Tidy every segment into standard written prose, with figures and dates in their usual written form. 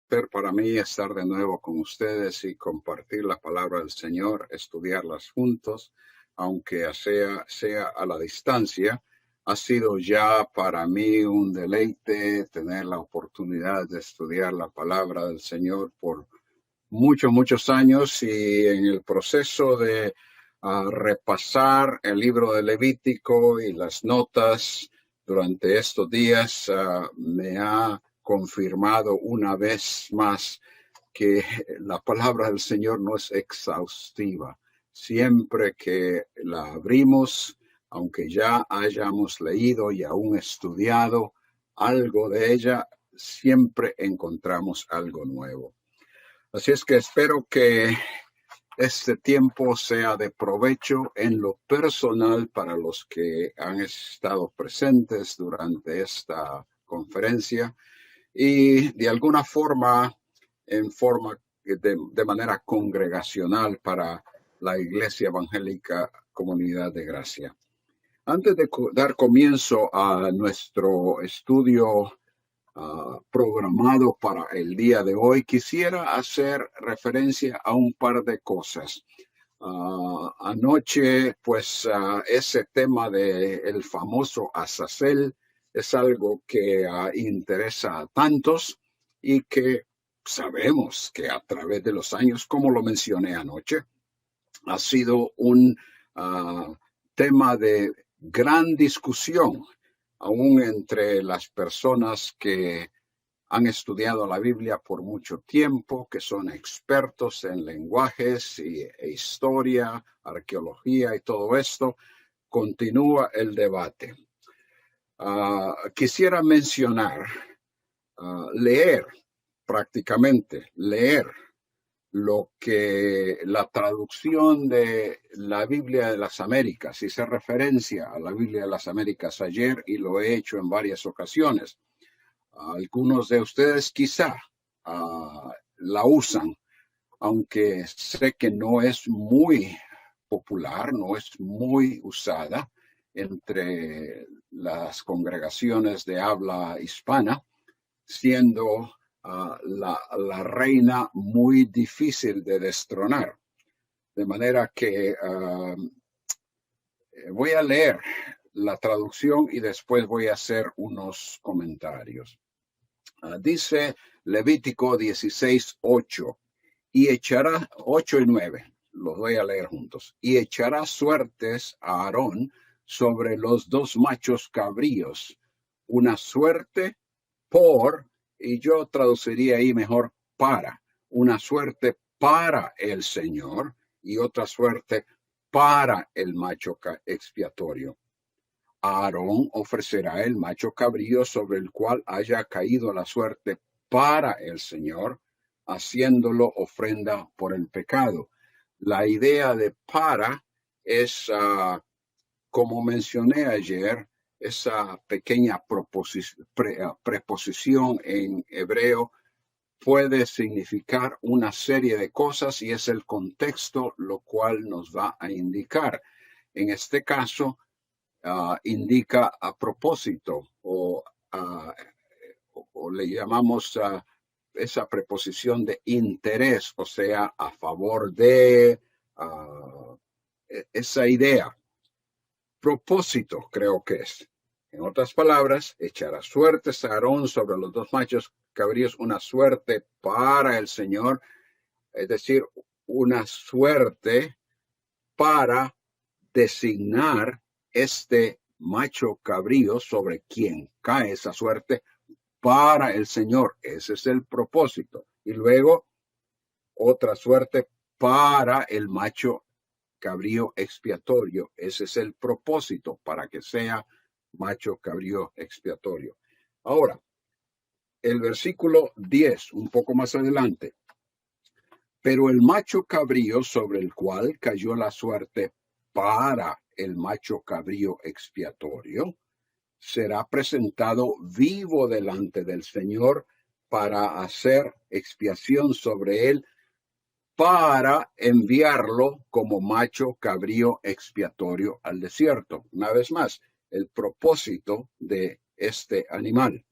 Para mí estar de nuevo con ustedes y compartir la palabra del Señor, estudiarlas juntos, aunque sea a la distancia. Ha sido ya para mí un deleite tener la oportunidad de estudiar la palabra del Señor por muchos años, y en el proceso de repasar el libro de Levítico y las notas durante estos días, me ha confirmado una vez más que la palabra del Señor no es exhaustiva. Siempre que la abrimos, aunque ya hayamos leído y aún estudiado algo de ella, siempre encontramos algo nuevo. Así es que espero que este tiempo sea de provecho en lo personal para los que han estado presentes durante esta conferencia, y de alguna forma, de manera congregacional para la Iglesia Evangélica Comunidad de Gracia. Antes de dar comienzo a nuestro estudio programado para el día de hoy, quisiera hacer referencia a un par de cosas. Anoche, pues, ese tema del famoso Azazel es algo que interesa a tantos, y que sabemos que a través de los años, como lo mencioné anoche, ha sido un tema de gran discusión, aún entre las personas que han estudiado la Biblia por mucho tiempo, que son expertos en lenguajes e historia, arqueología y todo esto. Continúa el debate. Quisiera mencionar, leer lo que la traducción de la Biblia de las Américas, hice referencia a la Biblia de las Américas ayer y lo he hecho en varias ocasiones. Algunos de ustedes quizá la usan, aunque sé que no es muy popular, no es muy usada entre las congregaciones de habla hispana, siendo la reina muy difícil de destronar. De manera que voy a leer la traducción y después voy a hacer unos comentarios. Dice Levítico 16:8, y echará 8 y 9, los voy a leer juntos. Y echará suertes a Aarón sobre los dos machos cabríos, una suerte por, y yo traduciría ahí mejor para, una suerte para el Señor y otra suerte para el macho expiatorio. Aarón ofrecerá el macho cabrío sobre el cual haya caído la suerte para el Señor, haciéndolo ofrenda por el pecado. La idea de para es, como mencioné ayer, esa pequeña preposición en hebreo puede significar una serie de cosas, y es el contexto lo cual nos va a indicar. En este caso, indica a propósito, o le llamamos esa preposición de interés, o sea, a favor de esa idea. Propósito, creo que es. En otras palabras, echará suertes a Aarón sobre los dos machos cabríos, una suerte para el Señor, es decir, una suerte para designar este macho cabrío sobre quien cae esa suerte para el Señor. Ese es el propósito. Y luego otra suerte para el macho cabrío expiatorio. Ese es el propósito, para que sea macho cabrío expiatorio. Ahora, el versículo 10, un poco más adelante. Pero el macho cabrío sobre el cual cayó la suerte para el macho cabrío expiatorio será presentado vivo delante del Señor para hacer expiación sobre él, para enviarlo como macho cabrío expiatorio al desierto. Una vez más, el propósito de este animal.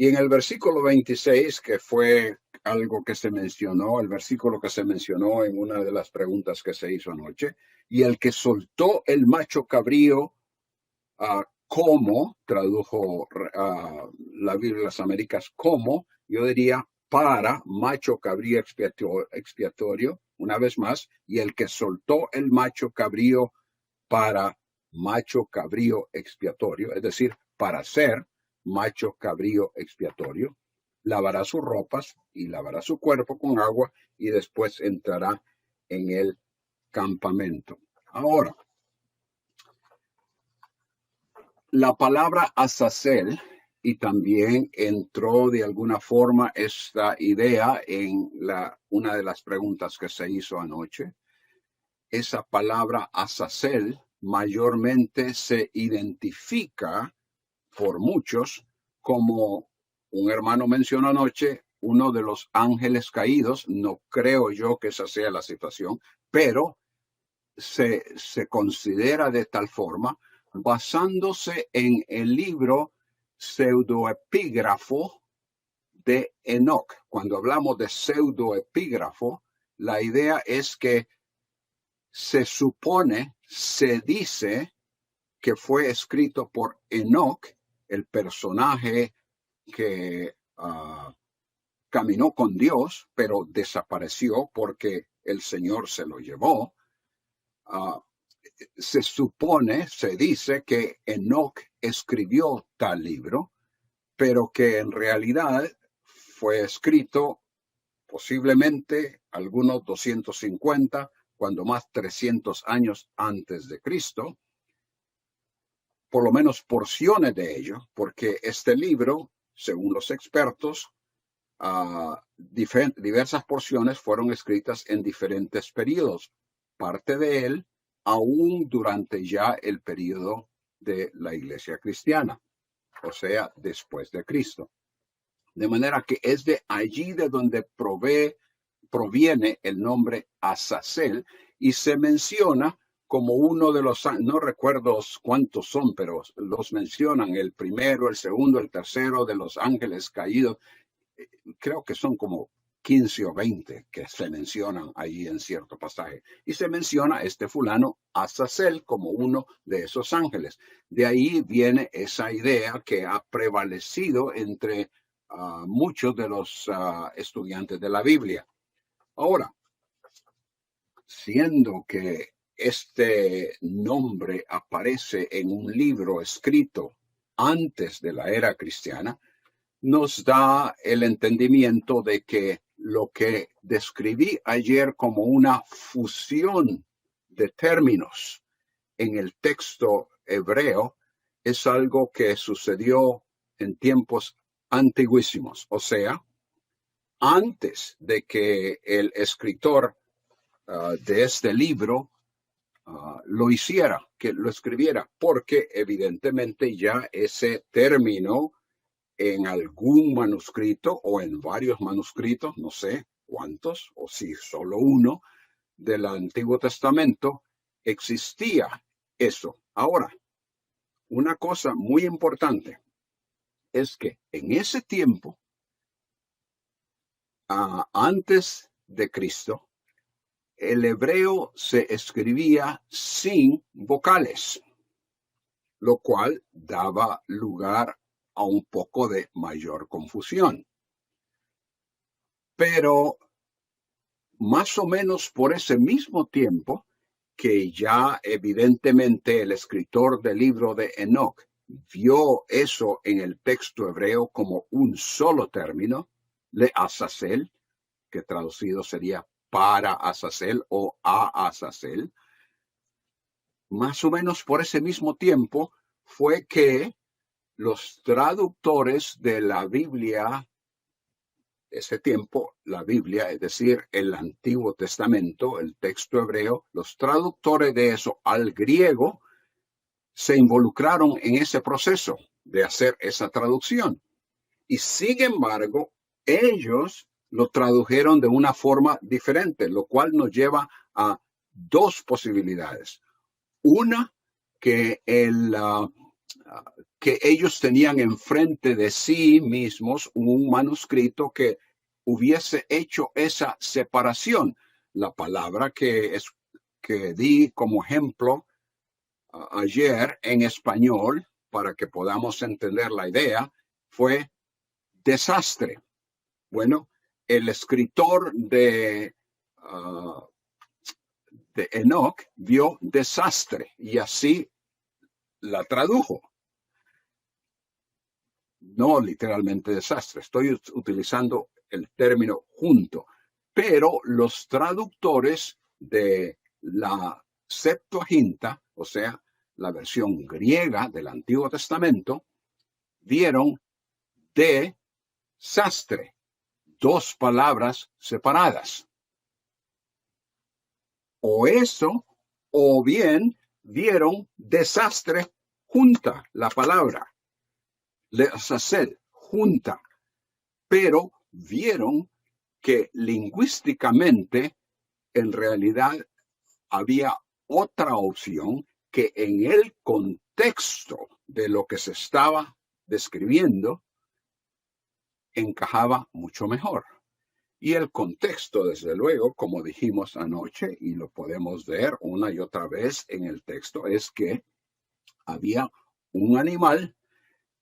Y en el versículo 26, que fue algo que se mencionó, el versículo que se mencionó en una de las preguntas que se hizo anoche, y el que soltó el macho cabrío, como, tradujo la Biblia de las Américas, como, yo diría, para macho cabrío expiatorio, una vez más, y el que soltó el macho cabrío para macho cabrío expiatorio, es decir, para ser macho cabrío expiatorio, lavará sus ropas y lavará su cuerpo con agua y después entrará en el campamento. Ahora, la palabra Azazel, y también entró de alguna forma esta idea en una de las preguntas que se hizo anoche. Esa palabra Azazel mayormente se identifica por muchos como, un hermano mencionó anoche, uno de los ángeles caídos. No creo yo que esa sea la situación, pero se considera de tal forma basándose en el libro pseudoepígrafo de Enoc. Cuando hablamos de pseudoepígrafo, la idea es que se supone, se dice que fue escrito por Enoc, el personaje que caminó con Dios, pero desapareció porque el Señor se lo llevó. Se supone, se dice que Enoc escribió tal libro, pero que en realidad fue escrito posiblemente algunos 250, cuando más 300 años antes de Cristo, por lo menos porciones de ello, porque este libro, según los expertos, diversas porciones fueron escritas en diferentes periodos. Parte de él aún durante ya el periodo de la Iglesia cristiana, o sea, después de Cristo. De manera que es de allí de donde proviene el nombre Azazel, y se menciona como uno de los, no recuerdo cuántos son, pero los mencionan, el primero, el segundo, el tercero de los ángeles caídos. Creo que son como 15 o 20 que se mencionan ahí en cierto pasaje. Y se menciona este fulano Azazel como uno de esos ángeles. De ahí viene esa idea que ha prevalecido entre muchos de los estudiantes de la Biblia. Ahora, siendo que este nombre aparece en un libro escrito antes de la era cristiana, nos da el entendimiento de que lo que describí ayer como una fusión de términos en el texto hebreo es algo que sucedió en tiempos antiguísimos, o sea, antes de que el escritor de este libro lo hiciera, que lo escribiera, porque evidentemente ya ese término en algún manuscrito o en varios manuscritos, no sé cuántos, o si solo uno, del Antiguo Testamento, existía eso. Ahora, una cosa muy importante es que en ese tiempo, antes de Cristo, el hebreo se escribía sin vocales, lo cual daba lugar a un poco de mayor confusión. Pero más o menos por ese mismo tiempo, que ya evidentemente el escritor del libro de Enoc vio eso en el texto hebreo como un solo término, le Azazel, que traducido sería para Azazel o a Azazel. Más o menos por ese mismo tiempo fue que los traductores de la Biblia, ese tiempo, la Biblia, es decir, el Antiguo Testamento, el texto hebreo, los traductores de eso al griego se involucraron en ese proceso de hacer esa traducción. Y sin embargo, ellos lo tradujeron de una forma diferente, lo cual nos lleva a dos posibilidades. Una, que el que ellos tenían enfrente de sí mismos un manuscrito que hubiese hecho esa separación. La palabra que di como ejemplo ayer en español, para que podamos entender la idea, fue desastre. Bueno, el escritor de Enoch vio desastre y así la tradujo. No literalmente desastre, estoy utilizando el término junto, pero los traductores de la Septuaginta, o sea, la versión griega del Antiguo Testamento, vieron desastre, dos palabras separadas. O eso, o bien vieron desastre junta, la palabra. Deshacer, junta, pero vieron que lingüísticamente en realidad había otra opción que en el contexto de lo que se estaba describiendo encajaba mucho mejor. Y el contexto, desde luego, como dijimos anoche, y lo podemos ver una y otra vez en el texto, es que había un animal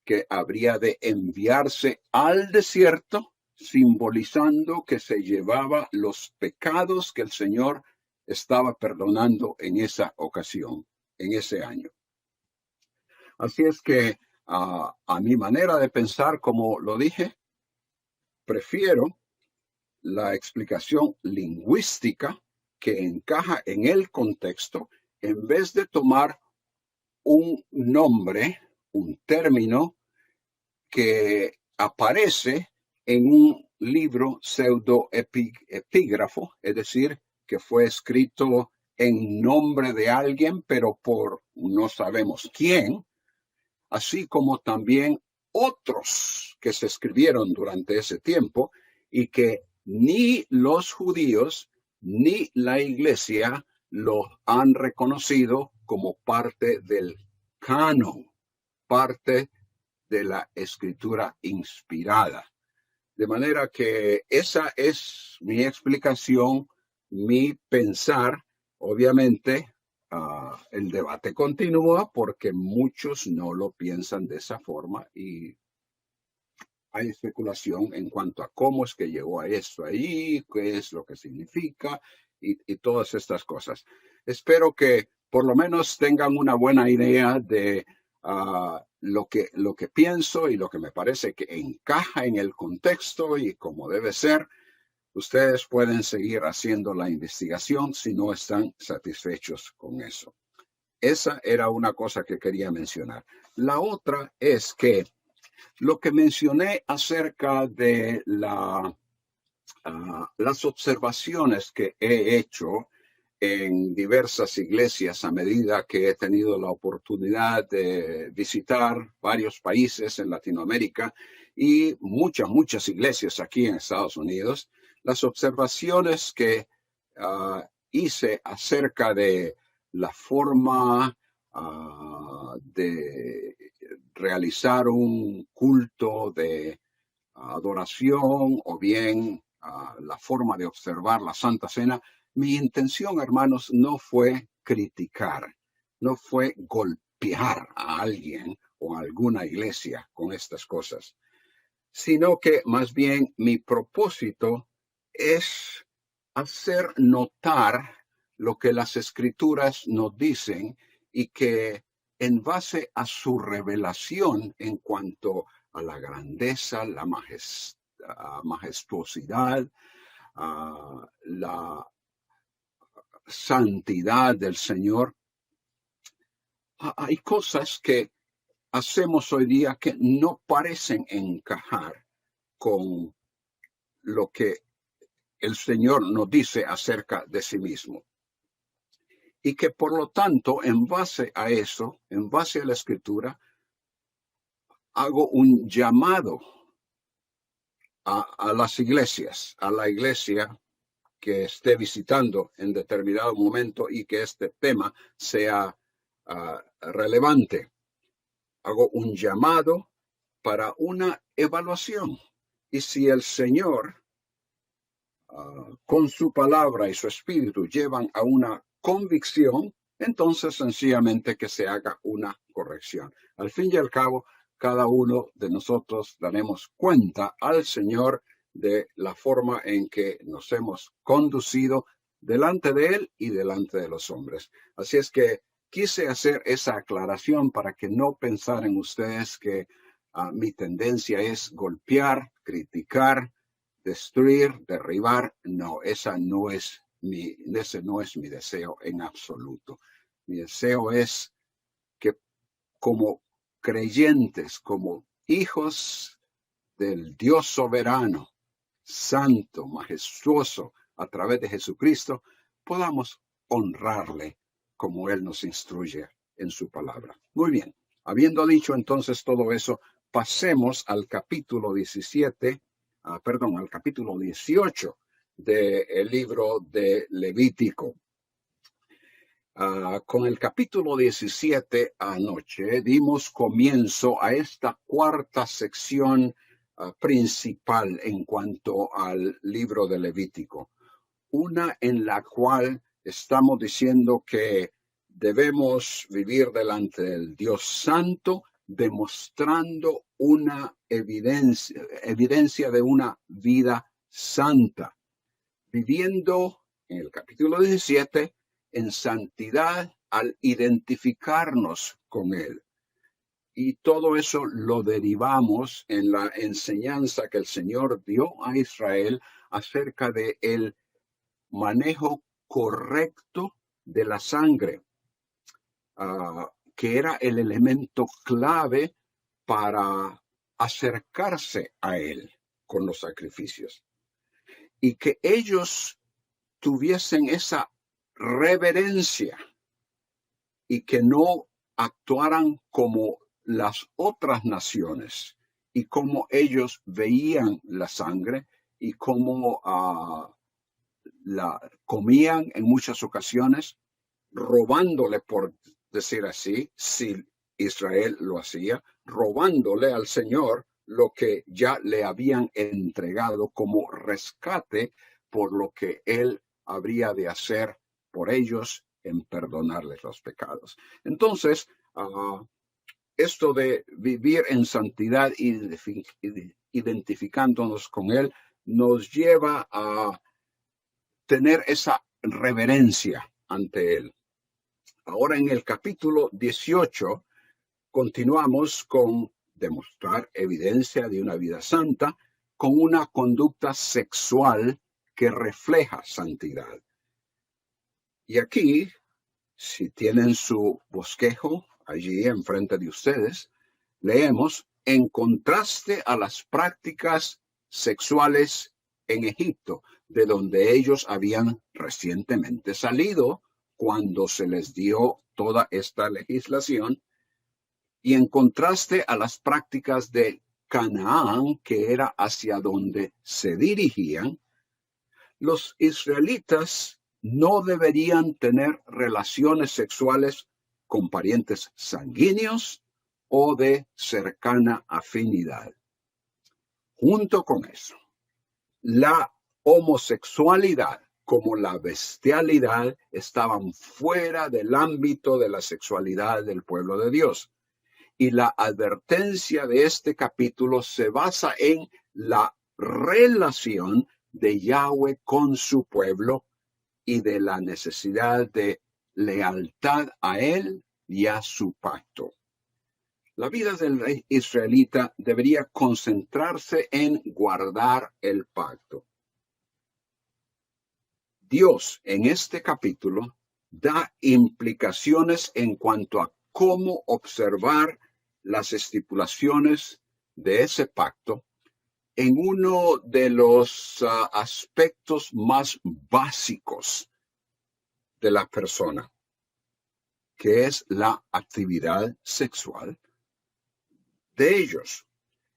que habría de enviarse al desierto, simbolizando que se llevaba los pecados que el Señor estaba perdonando en esa ocasión, en ese año. Así es que a mi manera de pensar, como lo dije, prefiero la explicación lingüística que encaja en el contexto en vez de tomar un nombre, un término que aparece en un libro pseudoepígrafo, es decir, que fue escrito en nombre de alguien, pero por no sabemos quién, así como también otros que se escribieron durante ese tiempo y que ni los judíos ni la iglesia lo han reconocido como parte del canon, parte de la escritura inspirada. De manera que esa es mi explicación, mi pensar. Obviamente, el debate continúa porque muchos no lo piensan de esa forma y hay especulación en cuanto a cómo es que llegó a esto ahí, qué es lo que significa y todas estas cosas. Espero que por lo menos tengan una buena idea de lo que pienso y lo que me parece que encaja en el contexto y como debe ser. Ustedes pueden seguir haciendo la investigación si no están satisfechos con eso. Esa era una cosa que quería mencionar. La otra es que lo que mencioné acerca de las observaciones que he hecho en diversas iglesias a medida que he tenido la oportunidad de visitar varios países en Latinoamérica y muchas iglesias aquí en Estados Unidos, las observaciones que hice acerca de la forma de realizar un culto de adoración o bien la forma de observar la Santa Cena, mi intención, hermanos, no fue criticar, no fue golpear a alguien o a alguna iglesia con estas cosas, sino que más bien mi propósito es hacer notar lo que las escrituras nos dicen y que en base a su revelación en cuanto a la grandeza, la majestuosidad, la santidad del Señor, hay cosas que hacemos hoy día que no parecen encajar con lo que el Señor nos dice acerca de sí mismo. Y que por lo tanto, en base a eso, en base a la Escritura, hago un llamado a las iglesias, a la iglesia que esté visitando en determinado momento y que este tema sea relevante. hago un llamado para una evaluación. Y si el Señor, con su palabra y su espíritu, llevan a una convicción, entonces sencillamente que se haga una corrección. Al fin y al cabo, cada uno de nosotros daremos cuenta al Señor de la forma en que nos hemos conducido delante de Él y delante de los hombres. Así es que quise hacer esa aclaración para que no pensaran ustedes que mi tendencia es golpear, criticar, destruir, derribar. No, ese no es mi deseo en absoluto. Mi deseo es que como creyentes, como hijos del Dios soberano, santo, majestuoso, a través de Jesucristo, podamos honrarle como Él nos instruye en su palabra. Muy bien, habiendo dicho entonces todo eso, pasemos al capítulo 17, al capítulo 18 del libro de Levítico. Con el capítulo 17 anoche dimos comienzo a esta cuarta sección principal en cuanto al libro de Levítico. Una en la cual estamos diciendo que debemos vivir delante del Dios Santo, demostrando una evidencia de una vida santa, viviendo en el capítulo 17 en santidad al identificarnos con Él. Y todo eso lo derivamos en la enseñanza que el Señor dio a Israel acerca de el manejo correcto de la sangre, que era el elemento clave para acercarse a Él con los sacrificios. Y que ellos tuviesen esa reverencia y que no actuaran como las otras naciones y como ellos veían la sangre y cómo la comían en muchas ocasiones, robándole, por decir así, si Israel lo hacía, robándole al Señor lo que ya le habían entregado como rescate por lo que Él habría de hacer por ellos en perdonarles los pecados. Entonces, esto de vivir en santidad y identificándonos con Él nos lleva a tener esa reverencia ante Él. Ahora en el capítulo 18 continuamos con demostrar evidencia de una vida santa con una conducta sexual que refleja santidad. Y aquí, si tienen su bosquejo allí enfrente de ustedes, leemos: en contraste a las prácticas sexuales en Egipto, de donde ellos habían recientemente salido cuando se les dio toda esta legislación, y en contraste a las prácticas de Canaán, que era hacia donde se dirigían, los israelitas no deberían tener relaciones sexuales con parientes sanguíneos o de cercana afinidad. Junto con eso, la homosexualidad como la bestialidad estaban fuera del ámbito de la sexualidad del pueblo de Dios. Y la advertencia de este capítulo se basa en la relación de Yahweh con su pueblo y de la necesidad de lealtad a Él y a su pacto. La vida del israelita debería concentrarse en guardar el pacto. Dios en este capítulo da implicaciones en cuanto a cómo observar las estipulaciones de ese pacto en uno de los aspectos más básicos de la persona, que es la actividad sexual de ellos.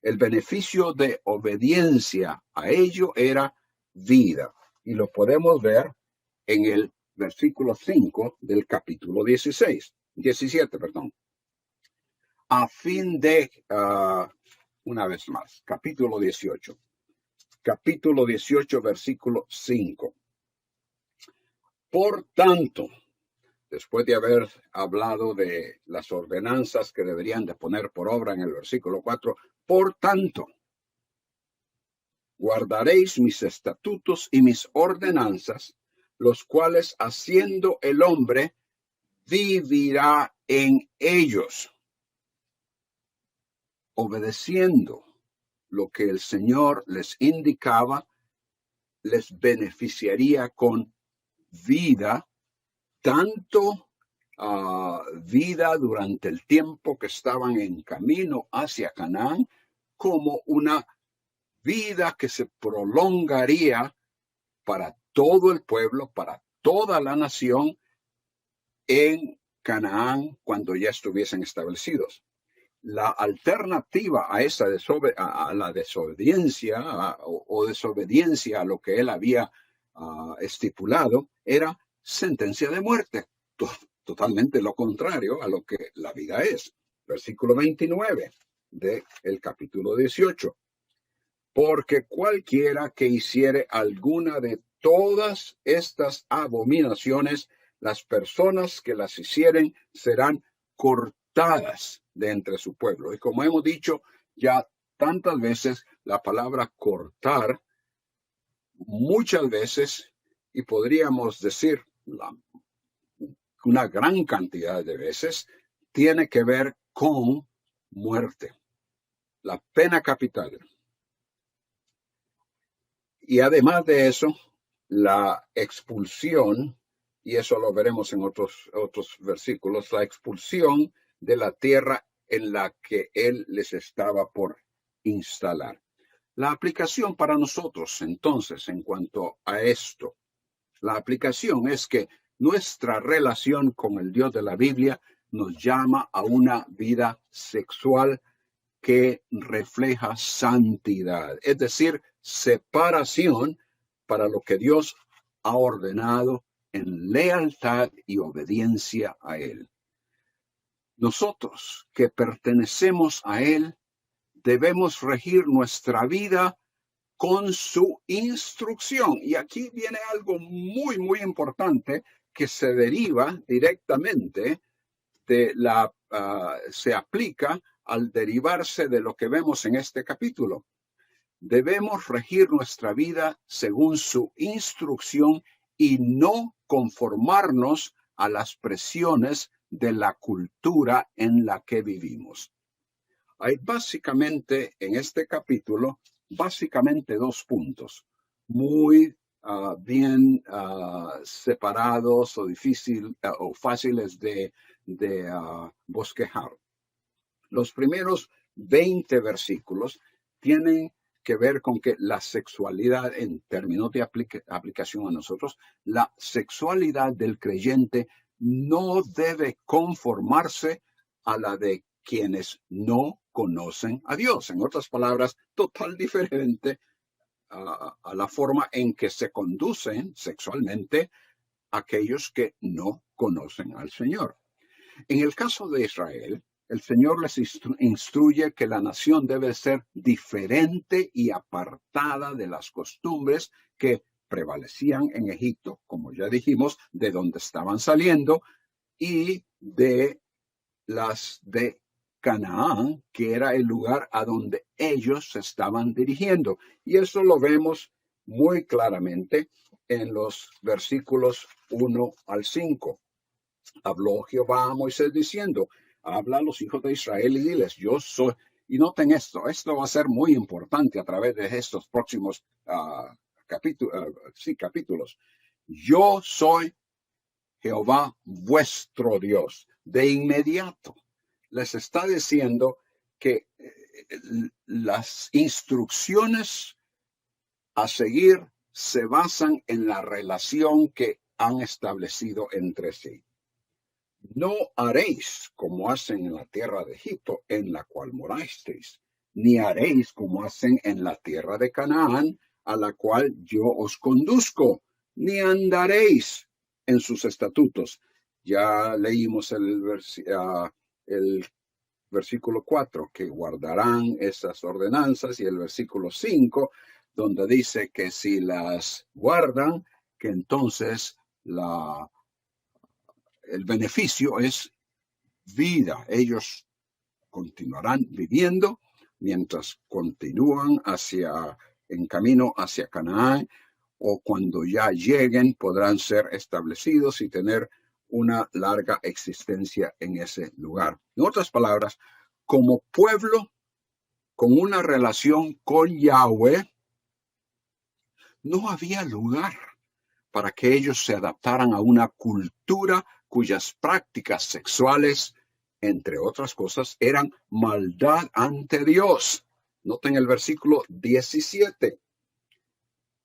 El beneficio de obediencia a ello era vida, y lo podemos ver en el versículo 5 del capítulo 17. a fin de, una vez más, capítulo 18. Capítulo 18, versículo 5. Por tanto, después de haber hablado de las ordenanzas que deberían de poner por obra en el versículo 4, por tanto, guardaréis mis estatutos y mis ordenanzas, los cuales haciendo el hombre vivirá en ellos, obedeciendo lo que el Señor les indicaba, les beneficiaría con vida, tanto vida durante el tiempo que estaban en camino hacia Canaán, como una vida que se prolongaría para todo el pueblo, para toda la nación en Canaán cuando ya estuviesen establecidos. La alternativa a esa a la desobediencia o desobediencia a lo que él había estipulado era sentencia de muerte. Totalmente lo contrario a lo que la vida es. Versículo 29 del capítulo 18. Porque cualquiera que hiciere alguna de todas estas abominaciones, las personas que las hicieren serán cortadas de entre su pueblo. Y como hemos dicho ya tantas veces, la palabra cortar, muchas veces, y podríamos decir una gran cantidad de veces, tiene que ver con muerte, la pena capital. Y además de eso, la expulsión, y eso lo veremos en otros versículos, la expulsión de la tierra en la que él les estaba por instalar. La aplicación para nosotros, entonces, en cuanto a esto, la aplicación es que nuestra relación con el Dios de la Biblia nos llama a una vida sexual que refleja santidad, es decir, separación para lo que Dios ha ordenado en lealtad y obediencia a Él. Nosotros que pertenecemos a Él debemos regir nuestra vida con su instrucción. Y aquí viene algo muy, muy importante que se deriva directamente de se aplica al derivarse de lo que vemos en este capítulo. Debemos regir nuestra vida según su instrucción y no conformarnos a las presiones de la cultura en la que vivimos. Hay básicamente en este capítulo, dos puntos muy bien separados o o fáciles de bosquejar. Los primeros 20 versículos tienen que ver con que la sexualidad, en términos de aplicación a nosotros, la sexualidad del creyente no debe conformarse a la de quienes no conocen a Dios. En otras palabras, total diferente a la forma en que se conducen sexualmente aquellos que no conocen al Señor. En el caso de Israel, el Señor les instruye que la nación debe ser diferente y apartada de las costumbres que prevalecían en Egipto, como ya dijimos, de donde estaban saliendo, y de las de Canaán, que era el lugar a donde ellos se estaban dirigiendo. Y eso lo vemos muy claramente en los versículos 1 al 5. Habló Jehová a Moisés diciendo, habla a los hijos de Israel y diles, yo soy, y noten esto va a ser muy importante a través de estos próximos capítulos. Yo soy Jehová vuestro Dios. De inmediato les está diciendo que las instrucciones a seguir se basan en la relación que han establecido entre sí. No haréis como hacen en la tierra de Egipto, en la cual morasteis, ni haréis como hacen en la tierra de Canaán, a la cual yo os conduzco, ni andaréis en sus estatutos. Ya leímos el versículo 4, que guardarán esas ordenanzas, y el versículo 5, donde dice que si las guardan, que entonces el beneficio es vida. Ellos continuarán viviendo mientras continúan en camino hacia Canaán, o cuando ya lleguen podrán ser establecidos y tener una larga existencia en ese lugar. En otras palabras, como pueblo con una relación con Yahweh, no había lugar para que ellos se adaptaran a una cultura cuyas prácticas sexuales, entre otras cosas, eran maldad ante Dios. Noten el versículo 17.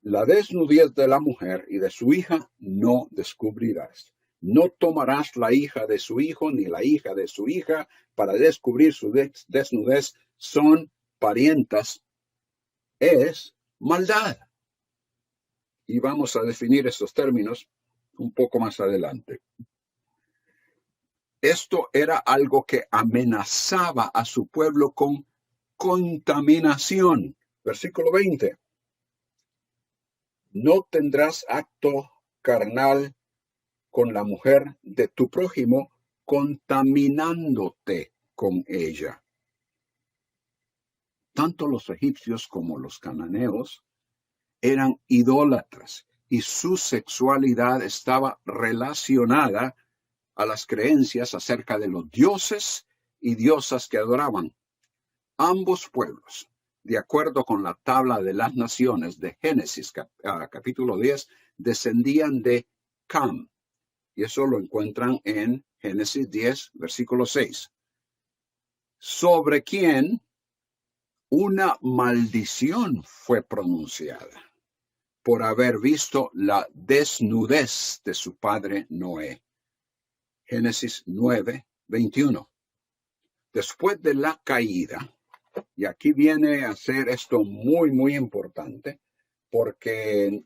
La desnudez de la mujer y de su hija no descubrirás. No tomarás la hija de su hijo ni la hija de su hija para descubrir su desnudez. Son parientas. Es maldad. Y vamos a definir estos términos un poco más adelante. Esto era algo que amenazaba a su pueblo con contaminación. Versículo 20. No tendrás acto carnal con la mujer de tu prójimo, contaminándote con ella. Tanto los egipcios como los cananeos eran idólatras y su sexualidad estaba relacionada a las creencias acerca de los dioses y diosas que adoraban. Ambos pueblos, de acuerdo con la tabla de las naciones de Génesis capítulo 10, descendían de Cam. Y eso lo encuentran en Génesis 10, versículo 6. Sobre quien una maldición fue pronunciada por haber visto la desnudez de su padre Noé. Génesis 9, 21. Después de la caída, y aquí viene a ser esto muy, muy importante, porque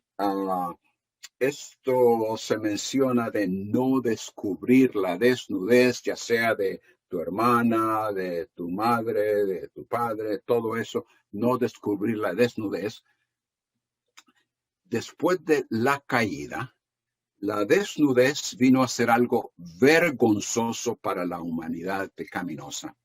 esto se menciona de no descubrir la desnudez, ya sea de tu hermana, de tu madre, de tu padre, todo eso, no descubrir la desnudez. Después de la caída, la desnudez vino a ser algo vergonzoso para la humanidad pecaminosa.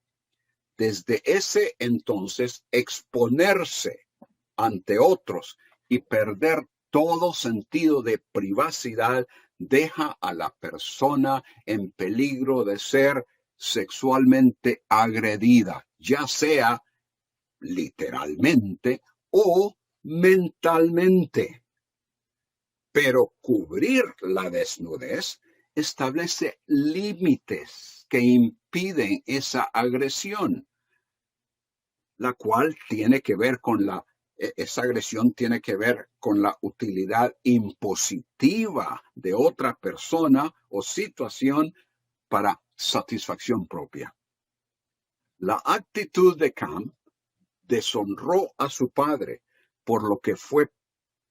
Desde ese entonces, exponerse ante otros y perder todo sentido de privacidad deja a la persona en peligro de ser sexualmente agredida, ya sea literalmente o mentalmente. Pero cubrir la desnudez establece límites que impiden esa agresión, la cual tiene que ver con esa agresión tiene que ver con la utilidad impositiva de otra persona o situación para satisfacción propia. La actitud de Cam deshonró a su padre, por lo que fue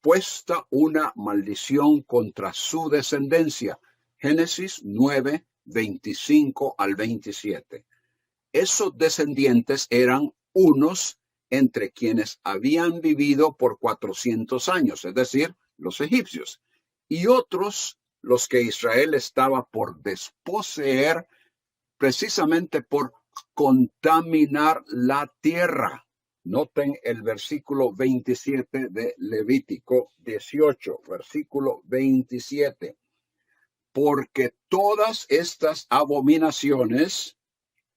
puesta una maldición contra su descendencia. Génesis 9, 25 al 27. Esos descendientes eran unos entre quienes habían vivido por 400 años, es decir, los egipcios, y otros los que Israel estaba por desposeer precisamente por contaminar la tierra. Noten el versículo 27 de Levítico 18, versículo 27. Porque todas estas abominaciones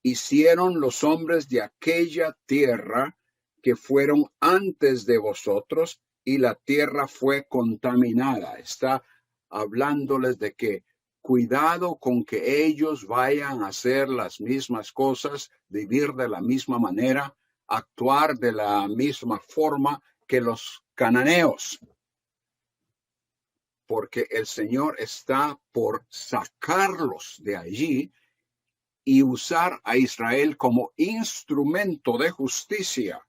hicieron los hombres de aquella tierra que fueron antes de vosotros, y la tierra fue contaminada. Está hablándoles de que cuidado con que ellos vayan a hacer las mismas cosas, vivir de la misma manera, actuar de la misma forma que los cananeos, porque el Señor está por sacarlos de allí y usar a Israel como instrumento de justicia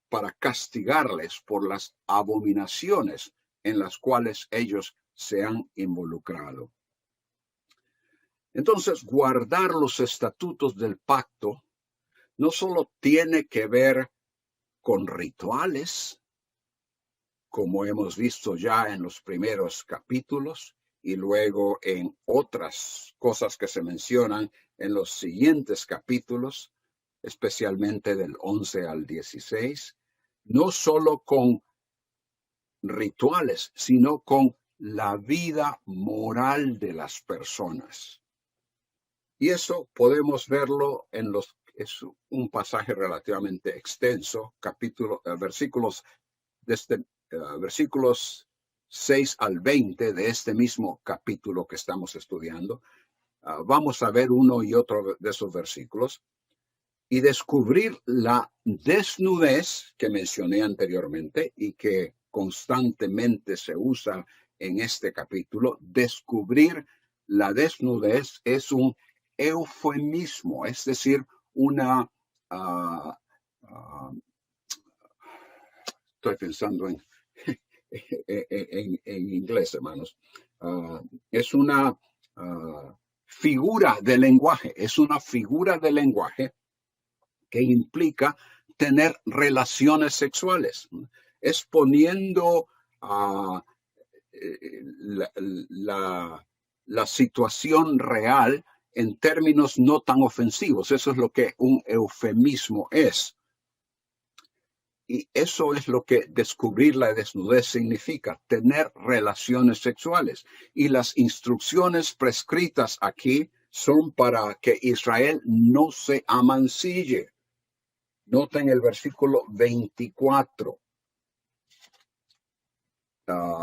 para castigarles por las abominaciones en las cuales ellos se han involucrado. Entonces, guardar los estatutos del pacto no solo tiene que ver con rituales, como hemos visto ya en los primeros capítulos, y luego en otras cosas que se mencionan en los siguientes capítulos, especialmente del 11 al 16, no solo con rituales, sino con la vida moral de las personas. Y eso podemos verlo es un pasaje relativamente extenso, versículos versículos 6 al 20 de este mismo capítulo que estamos estudiando. Vamos a ver uno y otro de esos versículos y descubrir la desnudez que mencioné anteriormente y que constantemente se usa en este capítulo. Descubrir la desnudez es un eufemismo, es decir, estoy pensando en inglés, hermanos. Es una figura de lenguaje, es una figura de lenguaje que implica tener relaciones sexuales. Es poniendo la situación real en términos no tan ofensivos. Eso es lo que un eufemismo es. Y eso es lo que descubrir la desnudez significa, tener relaciones sexuales. Y las instrucciones prescritas aquí son para que Israel no se amancille. Noten el versículo 24.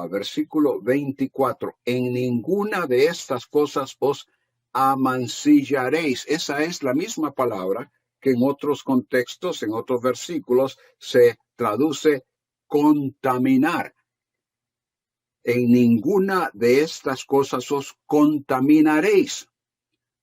Versículo 24. En ninguna de estas cosas os amancillaréis. Esa es la misma palabra que en otros contextos, en otros versículos, se traduce contaminar. En ninguna de estas cosas os contaminaréis,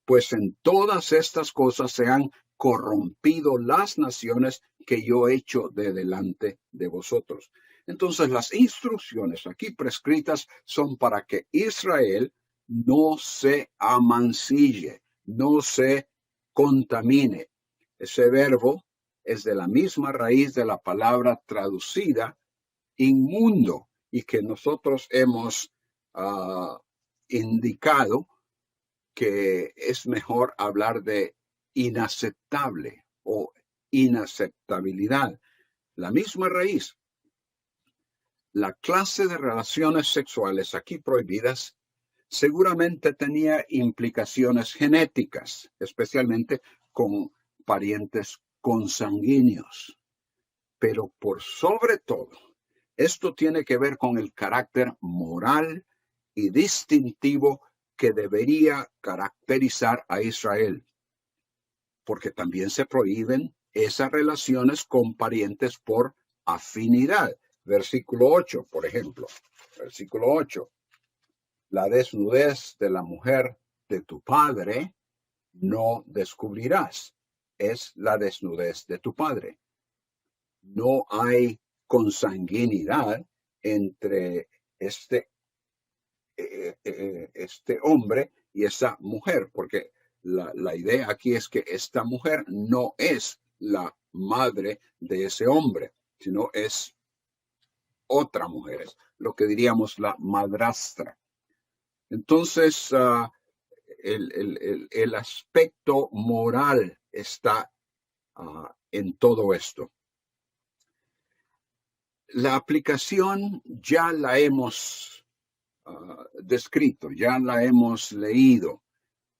pues en todas estas cosas se han corrompido las naciones que yo he hecho de delante de vosotros. Entonces las instrucciones aquí prescritas son para que Israel no se amancille, no se contamine. Ese verbo es de la misma raíz de la palabra traducida inmundo y que nosotros hemos indicado que es mejor hablar de inaceptable o inaceptabilidad. La misma raíz. La clase de relaciones sexuales aquí prohibidas seguramente tenía implicaciones genéticas, especialmente con parientes consanguíneos. Pero por sobre todo, esto tiene que ver con el carácter moral y distintivo que debería caracterizar a Israel, porque también se prohíben esas relaciones con parientes por afinidad. Versículo 8, por ejemplo. Versículo 8. La desnudez de la mujer de tu padre no descubrirás. Es la desnudez de tu padre. No hay consanguinidad entre este hombre y esa mujer, porque la idea aquí es que esta mujer no es la madre de ese hombre, sino es otra mujer, es lo que diríamos la madrastra. Entonces, el aspecto moral está en todo esto. La aplicación ya la hemos descrito, ya la hemos leído,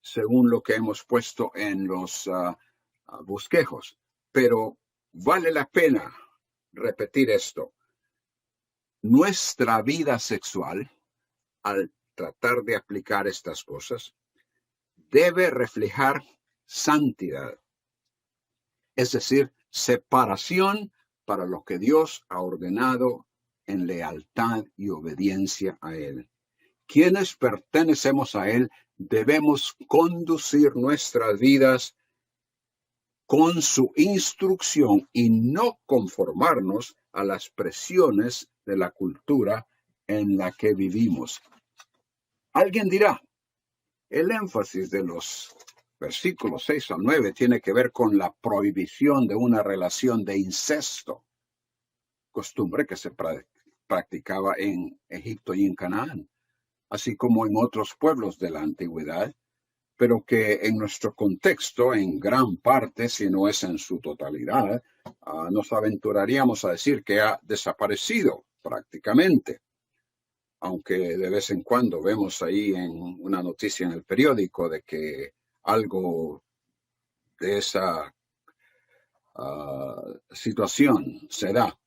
según lo que hemos puesto en los bosquejos, pero vale la pena repetir esto. Nuestra vida sexual, al tratar de aplicar estas cosas, debe reflejar santidad, es decir, separación para lo que Dios ha ordenado en lealtad y obediencia a Él. Quienes pertenecemos a Él debemos conducir nuestras vidas con su instrucción y no conformarnos a las presiones de la cultura en la que vivimos. Alguien dirá, el énfasis de los versículos 6 al 9, tiene que ver con la prohibición de una relación de incesto, costumbre que se practicaba en Egipto y en Canaán, así como en otros pueblos de la antigüedad, pero que en nuestro contexto, en gran parte, si no es en su totalidad, nos aventuraríamos a decir que ha desaparecido prácticamente, aunque de vez en cuando vemos ahí en una noticia en el periódico de que algo de esa situación se da.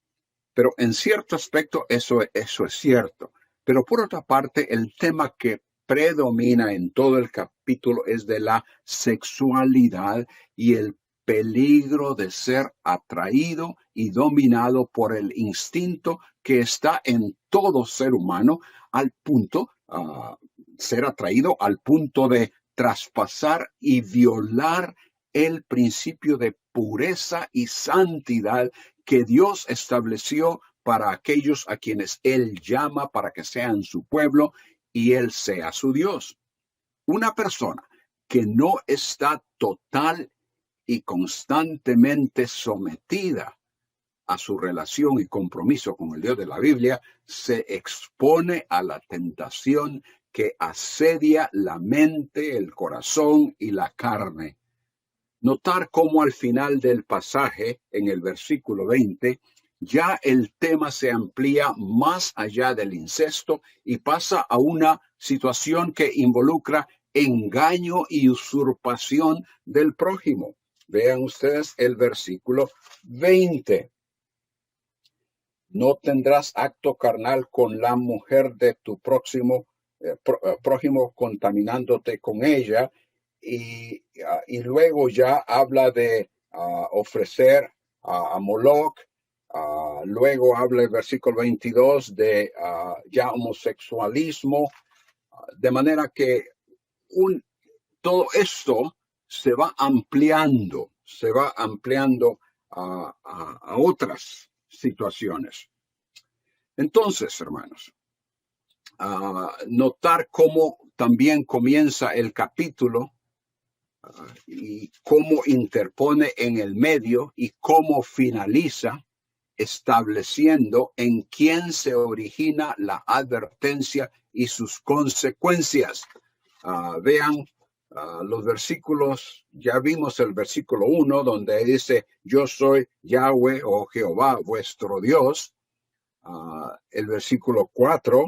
Pero en cierto aspecto eso es cierto. Pero por otra parte, el tema que predomina en todo el capítulo es de la sexualidad y el peligro de ser atraído y dominado por el instinto que está en todo ser humano al punto, ser atraído al punto de traspasar y violar el principio de pureza y santidad que Dios estableció para aquellos a quienes Él llama para que sean su pueblo y Él sea su Dios. Una persona que no está total y constantemente sometida a su relación y compromiso con el Dios de la Biblia, se expone a la tentación que asedia la mente, el corazón y la carne. Notar cómo al final del pasaje, en el versículo 20, ya el tema se amplía más allá del incesto y pasa a una situación que involucra engaño y usurpación del prójimo. Vean ustedes el versículo 20. No tendrás acto carnal con la mujer de tu prójimo contaminándote con ella. Y luego ya habla de ofrecer a Moloch. Luego habla el versículo 22 de ya homosexualismo. De manera que todo esto se va ampliando a otras situaciones. Entonces, hermanos, notar cómo también comienza el capítulo y cómo interpone en el medio y cómo finaliza estableciendo en quién se origina la advertencia y sus consecuencias. Vean los versículos, ya vimos el versículo 1 donde dice, yo soy Yahweh o Jehová, vuestro Dios. El versículo 4,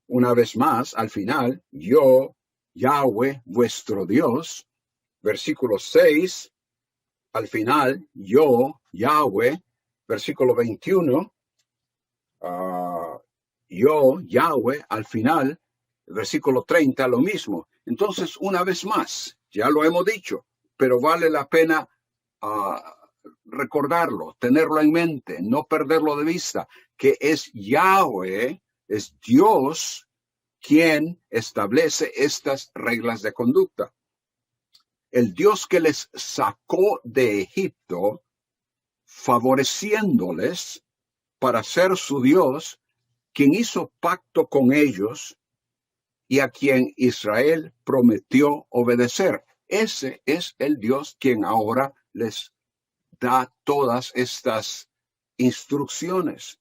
una vez más, al final, yo, Yahweh, vuestro Dios. Versículo 6, al final, yo, Yahweh. Versículo 21, yo, Yahweh, al final. Versículo 30, lo mismo. Entonces, una vez más, ya lo hemos dicho, pero vale la pena recordarlo, tenerlo en mente, no perderlo de vista, que es Yahweh, es Dios quien establece estas reglas de conducta. El Dios que les sacó de Egipto, favoreciéndoles para ser su Dios, quien hizo pacto con ellos y a quien Israel prometió obedecer. Ese es el Dios quien ahora les da todas estas instrucciones.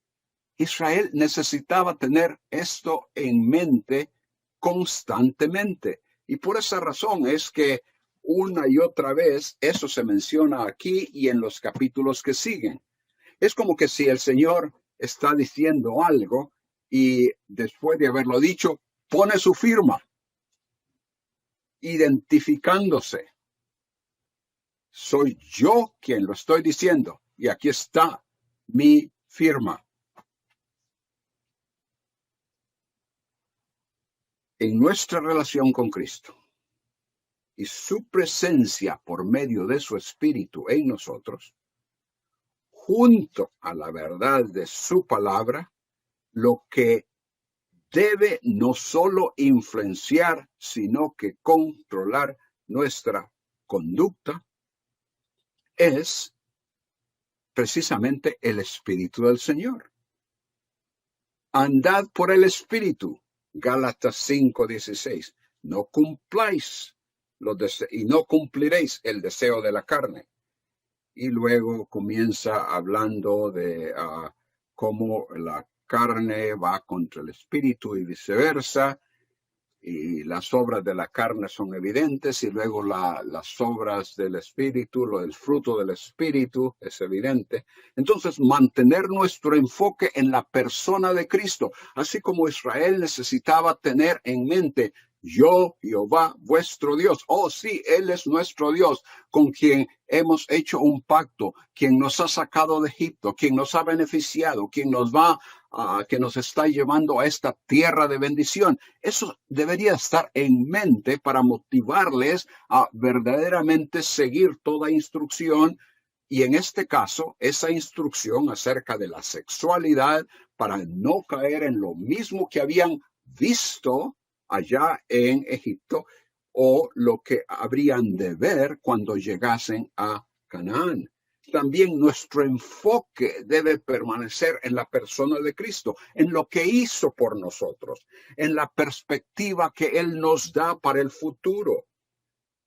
Israel necesitaba tener esto en mente constantemente. Y por esa razón es que una y otra vez eso se menciona aquí y en los capítulos que siguen. Es como que si el Señor está diciendo algo y después de haberlo dicho, pone su firma, identificándose. Soy yo quien lo estoy diciendo y aquí está mi firma. En nuestra relación con Cristo y su presencia por medio de su Espíritu en nosotros, junto a la verdad de su palabra, lo que debe no solo influenciar, sino que controlar nuestra conducta, es precisamente el Espíritu del Señor. Andad por el Espíritu, Gálatas 5:16. No cumpláis y no cumpliréis el deseo de la carne. Y luego comienza hablando de cómo la carne va contra el espíritu y viceversa, y las obras de la carne son evidentes, y luego las obras del espíritu, el fruto del espíritu es evidente. Entonces, mantener nuestro enfoque en la persona de Cristo, así como Israel necesitaba tener en mente: yo, Jehová, vuestro Dios. Oh, sí, Él es nuestro Dios, con quien hemos hecho un pacto, quien nos ha sacado de Egipto, quien nos ha beneficiado, quien que nos está llevando a esta tierra de bendición. Eso debería estar en mente para motivarles a verdaderamente seguir toda instrucción. Y en este caso, esa instrucción acerca de la sexualidad, para no caer en lo mismo que habían visto allá en Egipto, o lo que habrían de ver cuando llegasen a Canaán. También nuestro enfoque debe permanecer en la persona de Cristo, en lo que hizo por nosotros, en la perspectiva que Él nos da para el futuro.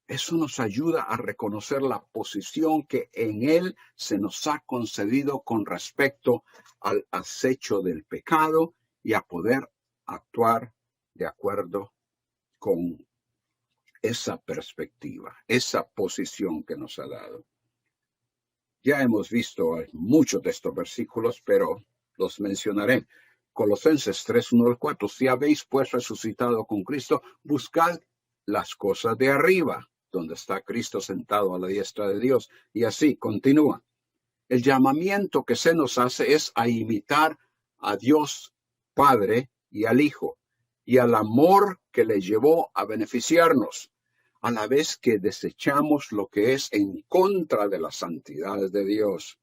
Eso nos ayuda a reconocer la posición que en Él se nos ha concedido con respecto al acecho del pecado, y a poder actuar de acuerdo con esa perspectiva, esa posición que nos ha dado. Ya hemos visto muchos de estos versículos, pero los mencionaré. Colosenses 3, 1 al 4. Si habéis pues resucitado con Cristo, buscad las cosas de arriba, donde está Cristo sentado a la diestra de Dios. Y así continúa. El llamamiento que se nos hace es a imitar a Dios Padre y al Hijo, y al amor que le llevó a beneficiarnos, a la vez que desechamos lo que es en contra de la santidad de Dios.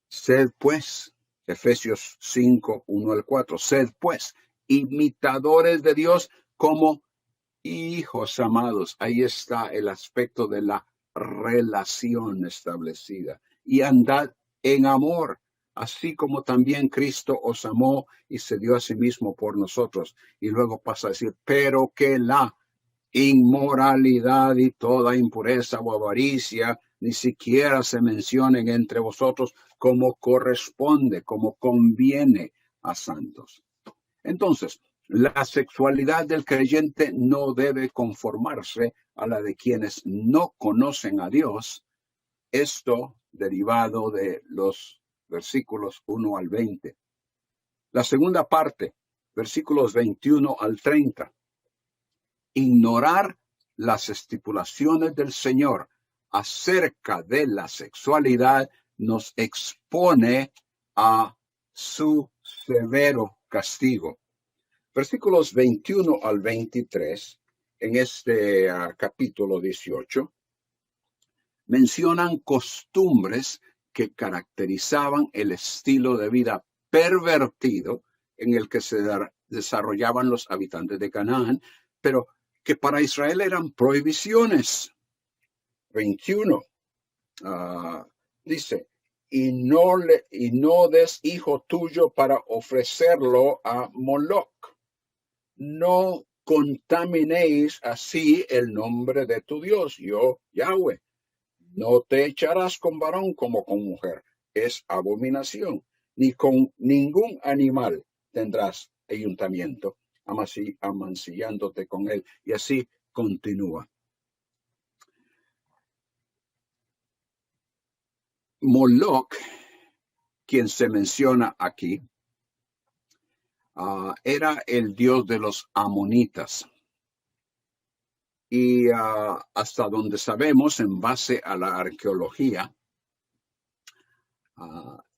Sed pues, Efesios 5, 1 al 4, sed pues imitadores de Dios como hijos amados. Ahí está el aspecto de la relación establecida. Y andad en amor, así como también Cristo os amó y se dio a sí mismo por nosotros. Y luego pasa a decir: pero que la inmoralidad y toda impureza o avaricia ni siquiera se mencionen entre vosotros, como corresponde, como conviene a santos. Entonces, la sexualidad del creyente no debe conformarse a la de quienes no conocen a Dios. Esto derivado de los versículos 1 al 20. La segunda parte, versículos 21 al 30. Ignorar las estipulaciones del Señor acerca de la sexualidad nos expone a su severo castigo. Versículos 21 al 23, en este capítulo 18, mencionan costumbres que caracterizaban el estilo de vida pervertido en el que se desarrollaban los habitantes de Canaán, pero que para Israel eran prohibiciones. 21 dice: y no des hijo tuyo para ofrecerlo a Moloch. No contaminéis así el nombre de tu Dios, yo, Yahweh. No te echarás con varón como con mujer, es abominación. Ni con ningún animal tendrás ayuntamiento, amancillándote con él. Y así continúa. Moloch, quien se menciona aquí, era el dios de los amonitas. Y hasta donde sabemos, en base a la arqueología,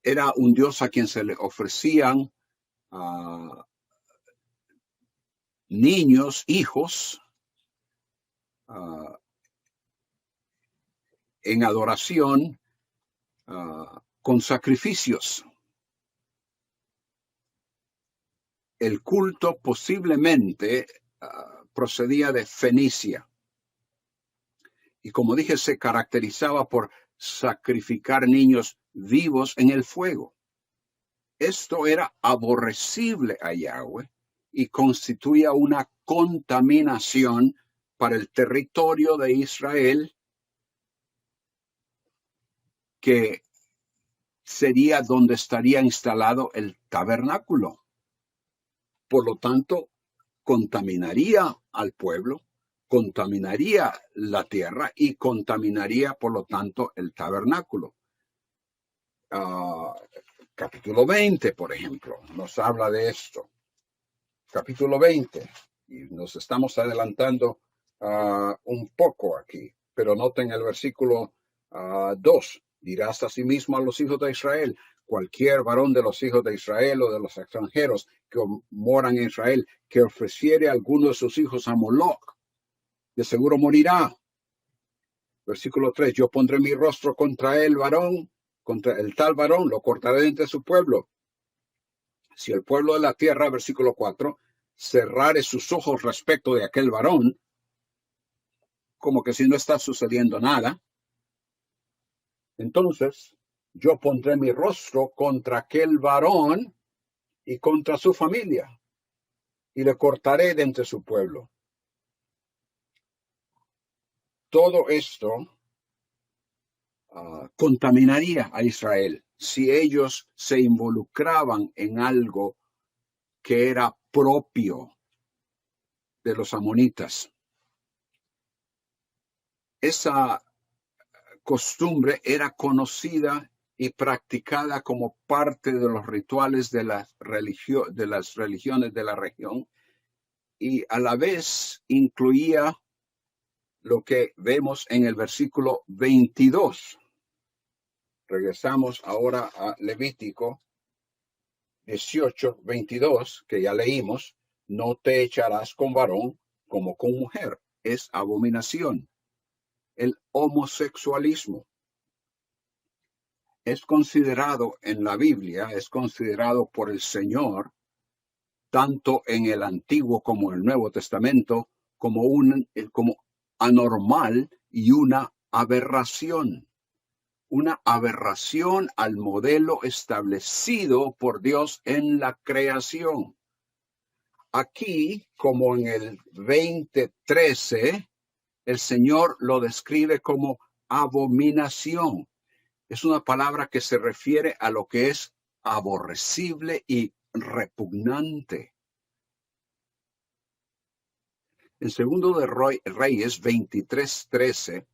era un dios a quien se le ofrecían niños, hijos, en adoración, con sacrificios. El culto posiblemente procedía de Fenicia. Y como dije, se caracterizaba por sacrificar niños vivos en el fuego. Esto era aborrecible a Yahweh y constituía una contaminación para el territorio de Israel, que sería donde estaría instalado el tabernáculo. Por lo tanto, contaminaría al pueblo, contaminaría la tierra y contaminaría, por lo tanto, el tabernáculo. Capítulo 20, por ejemplo, nos habla de esto. Capítulo 20, y nos estamos adelantando un poco aquí, pero noten el versículo 2. Dirás asimismo a los hijos de Israel: cualquier varón de los hijos de Israel o de los extranjeros que moran en Israel, que ofreciere a alguno de sus hijos a Moloch, de seguro morirá. Versículo 3, yo pondré mi rostro contra el varón, contra el tal varón, lo cortaré de entre su pueblo. Si el pueblo de la tierra, versículo 4, cerrare sus ojos respecto de aquel varón, como que si no está sucediendo nada, entonces yo pondré mi rostro contra aquel varón y contra su familia, y le cortaré de entre su pueblo. Todo esto contaminaría a Israel si ellos se involucraban en algo que era propio de los amonitas. Esa costumbre era conocida y practicada como parte de los rituales de las religiones de la región, y a la vez incluía lo que vemos en el versículo 22. Regresamos ahora a Levítico 18, 22, que ya leímos. No te echarás con varón como con mujer. Es abominación. El homosexualismo es considerado en la Biblia, es considerado por el Señor, tanto en el Antiguo como en el Nuevo Testamento, como anormal y una aberración al modelo establecido por Dios en la creación. Aquí, como en el 20:13, el Señor lo describe como abominación. Es una palabra que se refiere a lo que es aborrecible y repugnante. En segundo de Reyes 23:13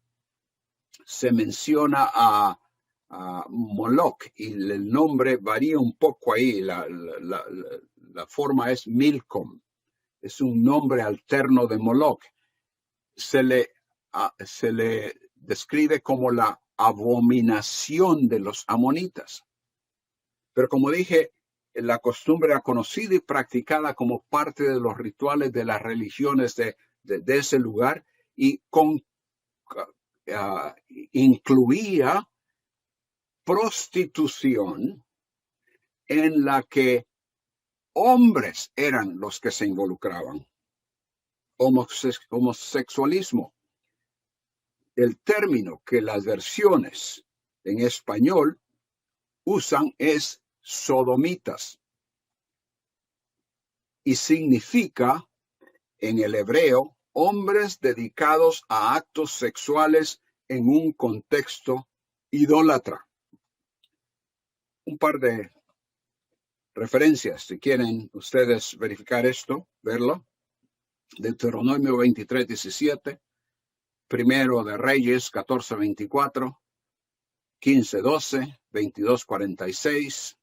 se menciona a Moloch, y el nombre varía un poco ahí. La forma es Milcom. Es un nombre alterno de Moloch. Se le describe como la abominación de los amonitas. Pero como dije, la costumbre era conocida y practicada como parte de los rituales de las religiones de ese lugar, y incluía prostitución en la que hombres eran los que se involucraban. Homosexualismo. El término que las versiones en español usan es sodomitas, y significa en el hebreo hombres dedicados a actos sexuales en un contexto idólatra. Un par de referencias, si quieren ustedes verificar esto, verlo. Deuteronomio 23:17, Primero de Reyes 14:24, 15:12, 22:46,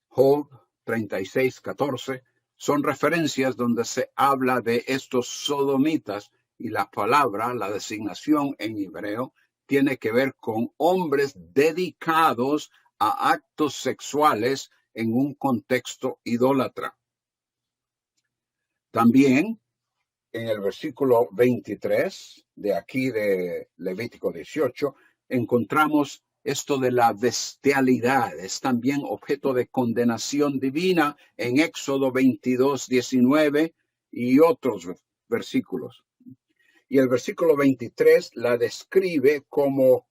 Job 36:14, son referencias donde se habla de estos sodomitas, y la palabra, la designación en hebreo, tiene que ver con hombres dedicados a actos sexuales en un contexto idólatra. También en el versículo 23 de aquí de Levítico 18 encontramos esto de la bestialidad. Es también objeto de condenación divina en Éxodo 22:19 y otros versículos. Y el versículo 23 la describe como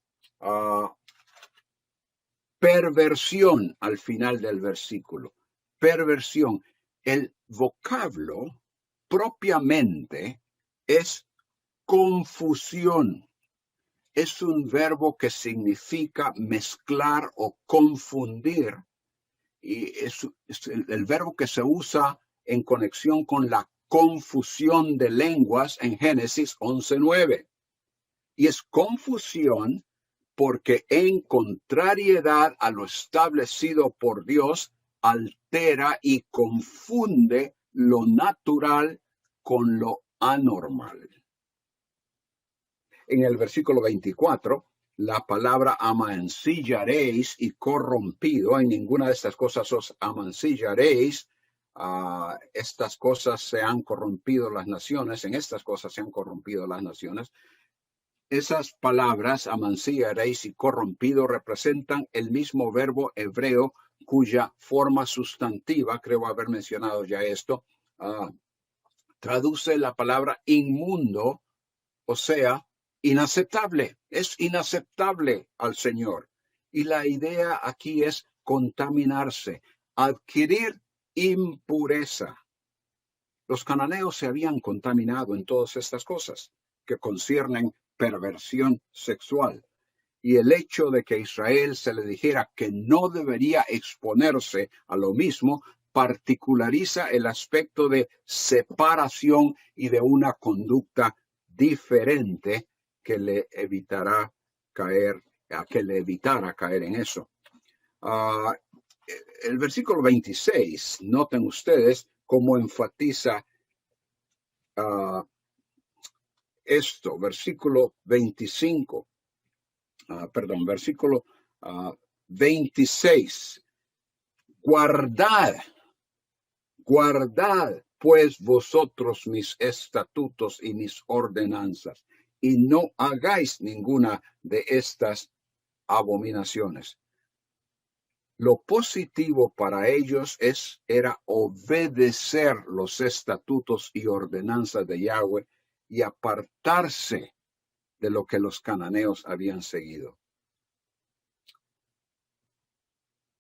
perversión al final del versículo. Perversión. El vocablo propiamente es confusión. Es un verbo que significa mezclar o confundir. Y es el verbo que se usa en conexión con la confusión de lenguas en Génesis 11:9. Y es confusión porque en contrariedad a lo establecido por Dios, altera y confunde lo natural con lo anormal. En el versículo 24, la palabra amancillaréis y corrompido, en ninguna de estas cosas os amancillaréis. Estas cosas se han corrompido las naciones, en estas cosas se han corrompido las naciones. Esas palabras, amancillaréis y corrompido, representan el mismo verbo hebreo cuya forma sustantiva, creo haber mencionado ya esto, traduce la palabra inmundo, o sea, inaceptable. Es inaceptable al Señor. Y la idea aquí es contaminarse, adquirir impureza. Los cananeos se habían contaminado en todas estas cosas que conciernen perversión sexual. Y el hecho de que a Israel se le dijera que no debería exponerse a lo mismo particulariza el aspecto de separación y de una conducta diferente que le evitara caer en eso. El versículo 26, noten ustedes cómo enfatiza esto, versículo 25. Versículo 26. Guardad pues vosotros mis estatutos y mis ordenanzas, y no hagáis ninguna de estas abominaciones. Lo positivo para ellos era obedecer los estatutos y ordenanzas de Yahweh y apartarse de lo que los cananeos habían seguido.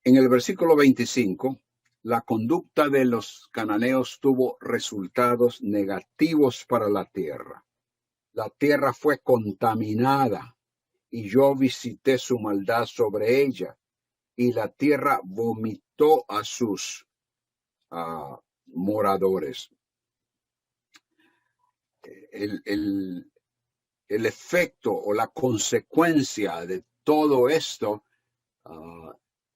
En el versículo 25, la conducta de los cananeos tuvo resultados negativos para la tierra. La tierra fue contaminada y yo visité su maldad sobre ella, y la tierra vomitó a sus moradores. El efecto o la consecuencia de todo esto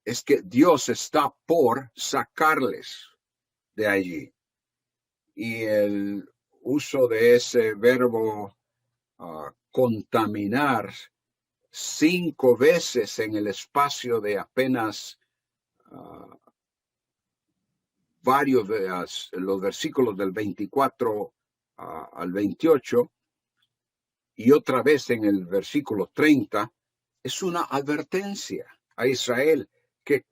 es que Dios está por sacarles de allí. Y el uso de ese verbo contaminar 5 veces en el espacio de apenas varios de los versículos del 24 al 28 y otra vez en el versículo 30, es una advertencia a Israel que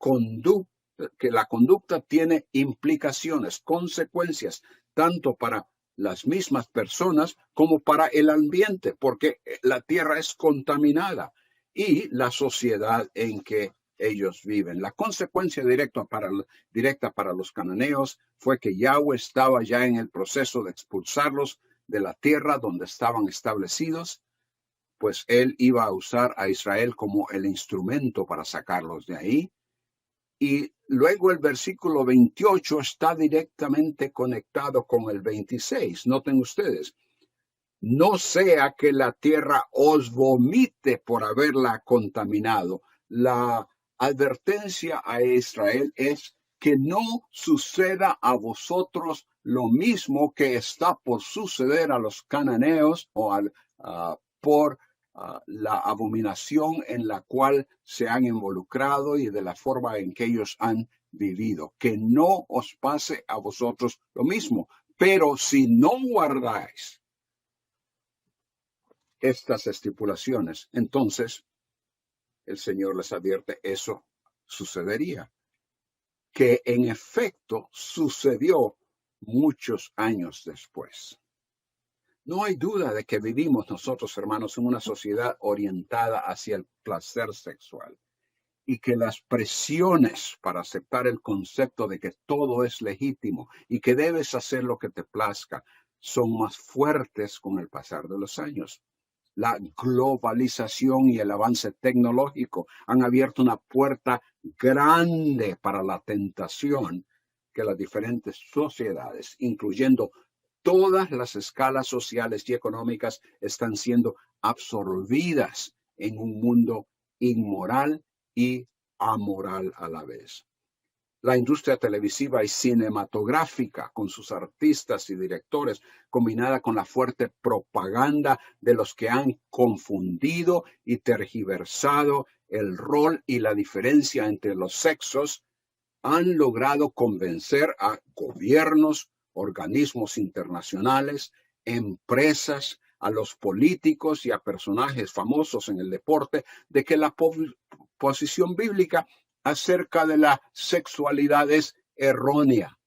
la conducta tiene implicaciones, consecuencias, tanto para las mismas personas como para el ambiente, porque la tierra es contaminada y la sociedad en que ellos viven. La consecuencia directa para los cananeos fue que Yahweh estaba ya en el proceso de expulsarlos de la tierra donde estaban establecidos, pues él iba a usar a Israel como el instrumento para sacarlos de ahí. Y luego el versículo 28 está directamente conectado con el 26. Noten ustedes, no sea que la tierra os vomite por haberla contaminado. La advertencia a Israel es que no suceda a vosotros lo mismo que está por suceder a los cananeos o por la abominación en la cual se han involucrado y de la forma en que ellos han vivido. Que no os pase a vosotros lo mismo. Pero si no guardáis estas estipulaciones, entonces el Señor les advierte, eso sucedería. Que en efecto sucedió muchos años después. No hay duda de que vivimos nosotros, hermanos, en una sociedad orientada hacia el placer sexual y que las presiones para aceptar el concepto de que todo es legítimo y que debes hacer lo que te plazca son más fuertes con el pasar de los años. La globalización y el avance tecnológico han abierto una puerta grande para la tentación que las diferentes sociedades, incluyendo todas las escalas sociales y económicas, están siendo absorbidas en un mundo inmoral y amoral a la vez. La industria televisiva y cinematográfica, con sus artistas y directores, combinada con la fuerte propaganda de los que han confundido y tergiversado el rol y la diferencia entre los sexos, han logrado convencer a gobiernos, organismos internacionales, empresas, a los políticos y a personajes famosos en el deporte de que la posición bíblica acerca de la sexualidad es errónea,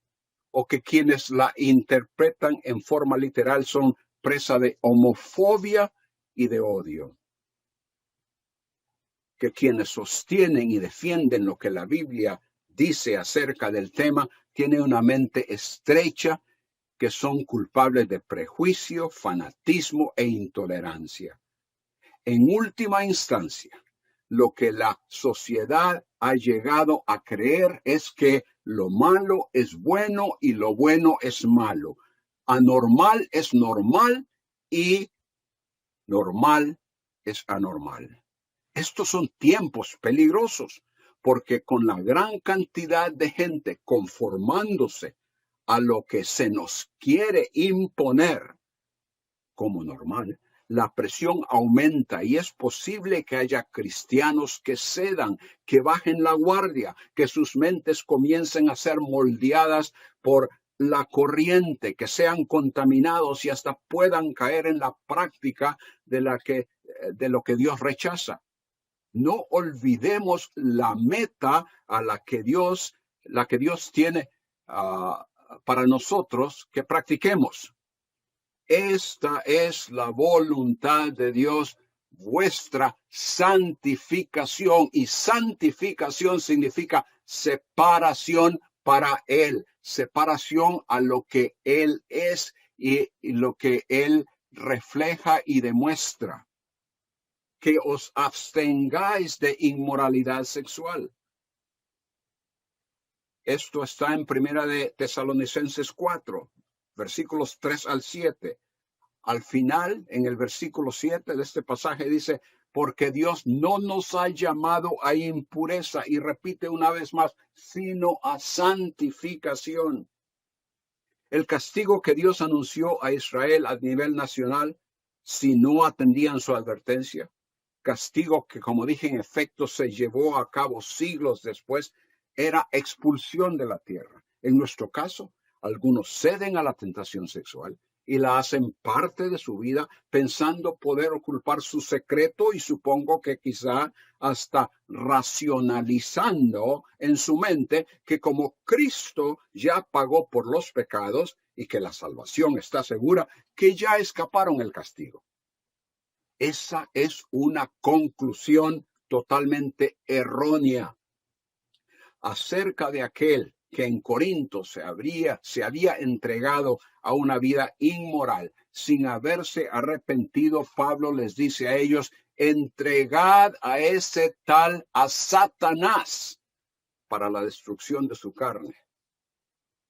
o que quienes la interpretan en forma literal son presa de homofobia y de odio. Que quienes sostienen y defienden lo que la Biblia dice acerca del tema tienen una mente estrecha, que son culpables de prejuicio, fanatismo e intolerancia. En última instancia, lo que la sociedad ha llegado a creer es que lo malo es bueno y lo bueno es malo. Anormal es normal y normal es anormal. Estos son tiempos peligrosos porque con la gran cantidad de gente conformándose a lo que se nos quiere imponer como normal, la presión aumenta y es posible que haya cristianos que cedan, que bajen la guardia, que sus mentes comiencen a ser moldeadas por la corriente, que sean contaminados y hasta puedan caer en la práctica de lo que Dios rechaza. No olvidemos la meta a la que Dios tiene para nosotros que practiquemos. Esta es la voluntad de Dios, vuestra santificación. Y santificación significa separación para Él, separación a lo que Él es y lo que Él refleja y demuestra. Que os abstengáis de inmoralidad sexual. Esto está en Primera de Tesalonicenses 4, versículos 3 al 7. Al final, en el versículo 7 de este pasaje dice, porque Dios no nos ha llamado a impureza, y repite una vez más, sino a santificación. El castigo que Dios anunció a Israel a nivel nacional, si no atendían su advertencia, castigo que, como dije, en efecto se llevó a cabo siglos después, era expulsión de la tierra. En nuestro caso, algunos ceden a la tentación sexual y la hacen parte de su vida pensando poder ocultar su secreto y supongo que quizá hasta racionalizando en su mente que como Cristo ya pagó por los pecados y que la salvación está segura, que ya escaparon el castigo. Esa es una conclusión totalmente errónea acerca de aquel que en Corinto se había entregado a una vida inmoral sin haberse arrepentido. Pablo les dice a ellos, entregad a ese tal a Satanás para la destrucción de su carne,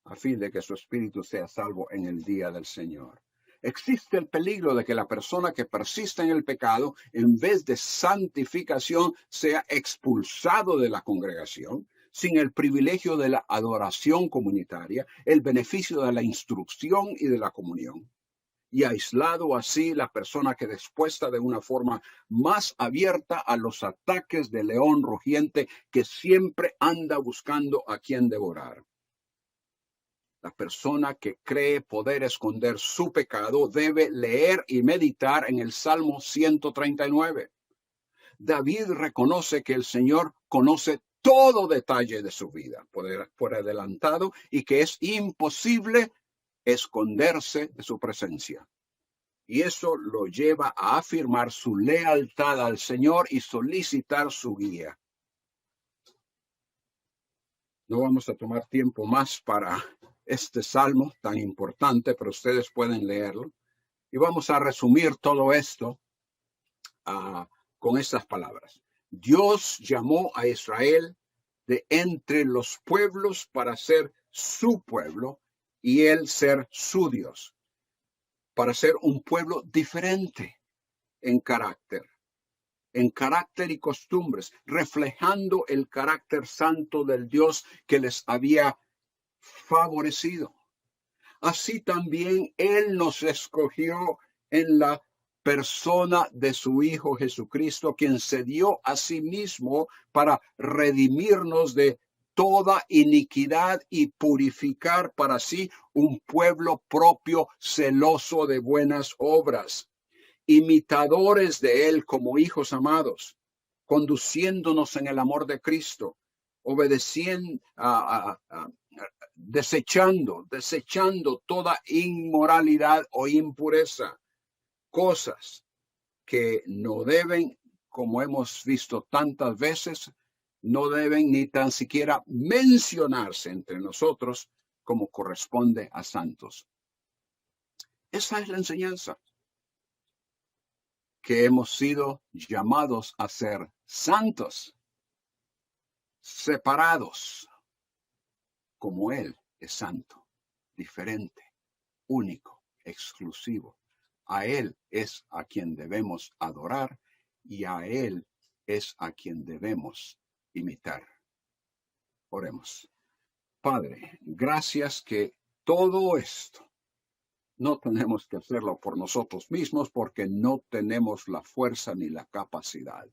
a fin de que su espíritu sea salvo en el día del Señor. Existe el peligro de que la persona que persiste en el pecado, en vez de santificación, sea expulsado de la congregación, sin el privilegio de la adoración comunitaria, el beneficio de la instrucción y de la comunión. Y aislado así la persona queda expuesta de una forma más abierta a los ataques del león rugiente que siempre anda buscando a quien devorar. La persona que cree poder esconder su pecado debe leer y meditar en el Salmo 139. David reconoce que el Señor conoce todo detalle de su vida por adelantado y que es imposible esconderse de su presencia. Y eso lo lleva a afirmar su lealtad al Señor y solicitar su guía. No vamos a tomar tiempo más para este salmo tan importante, pero ustedes pueden leerlo. Y vamos a resumir todo esto con estas palabras. Dios llamó a Israel de entre los pueblos para ser su pueblo y él ser su Dios, para ser un pueblo diferente en carácter y costumbres, reflejando el carácter santo del Dios que les había favorecido. Así también él nos escogió en la persona de su Hijo Jesucristo, quien se dio a sí mismo para redimirnos de toda iniquidad y purificar para sí un pueblo propio celoso de buenas obras, imitadores de él como hijos amados, conduciéndonos en el amor de Cristo, obedeciendo, desechando toda inmoralidad o impureza, cosas que no deben, como hemos visto tantas veces, no deben ni tan siquiera mencionarse entre nosotros como corresponde a santos. Esa es la enseñanza, que hemos sido llamados a ser santos, separados, como Él es santo, diferente, único, exclusivo. A Él es a quien debemos adorar y a Él es a quien debemos imitar. Oremos. Padre, gracias que todo esto no tenemos que hacerlo por nosotros mismos porque no tenemos la fuerza ni la capacidad.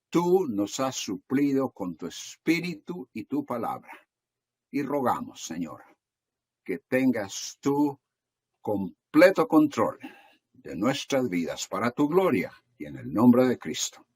Tú nos has suplido con tu espíritu y tu palabra. Y rogamos, Señor, que tengas tú completo control de nuestras vidas para tu gloria y en el nombre de Cristo.